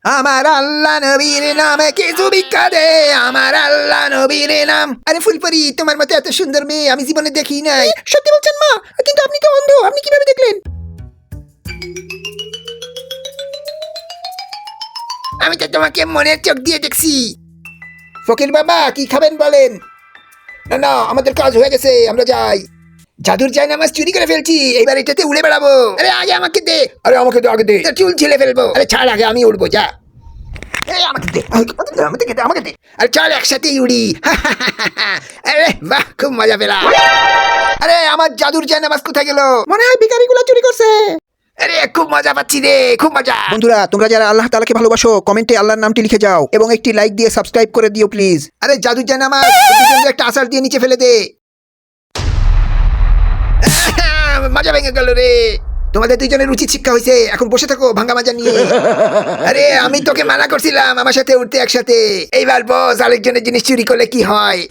আমার আল্লাহ নবীর নামে কিছু ভিক্ষা দে, আমার আল্লাহ নবীর নাম। আরে ফুলপরি, তোমার মতো এত সুন্দর মেয়ে আমি জীবনে দেখি নাই। সত্যি বলছেন মা? কিন্তু আপনি তো অন্ধ, আপনি কিভাবে দেখলেন? আমি তো তোমাকে মনের চোখ দিয়ে দেখছি। ফকির বাবা, কি খাবেন বলেন? না না, আমাদের কাজ হয়ে গেছে, আমরা যাই। জাদুর জায়নামাজ চুরি করে ফেলছি, এইবার এটাতে উড়ে বেড়াবো। আরে আগে আমাকে দে। আরে আমাকে দে, আগে দে। তোর চুল ছিলে ফেলবো। আরে ছাড়, আগে আমি উড়বো, যা। এই আমাকে দে, আমাকে দে। আরে চল একসাথেই উড়ি। আরে বাহ, খুব মজা পেলাম। আরে আমার জাদুর জায়নামাজ কোথায় গেল? মনে হয় ভিখারিগুলো চুরি করছে। আরে খুব মজা পাচ্ছি রে, খুব মজা। বন্ধুরা, তোমরা যারা আল্লাহ তাআলাকে ভালোবাসো কমেন্টে আল্লাহর নামটি লিখে যাও এবং একটি লাইক দিয়ে সাবস্ক্রাইব করে দিও প্লিজ। আরে জাদুর জায়নামাজ একটা আছাড় দিয়ে নিচে ফেলে দে। মজা ভেঙে গেল রে। তোমাদের দুইজনের উচিত শিক্ষা হয়েছে, এখন বসে থাকো ভাঙা মাজা নিয়ে। আরে আমি তোকে মানা করছিলাম আমার সাথে উঠতে একসাথে। এইবার বস, আরেকজনের জিনিস চুরি করলে কি হয়?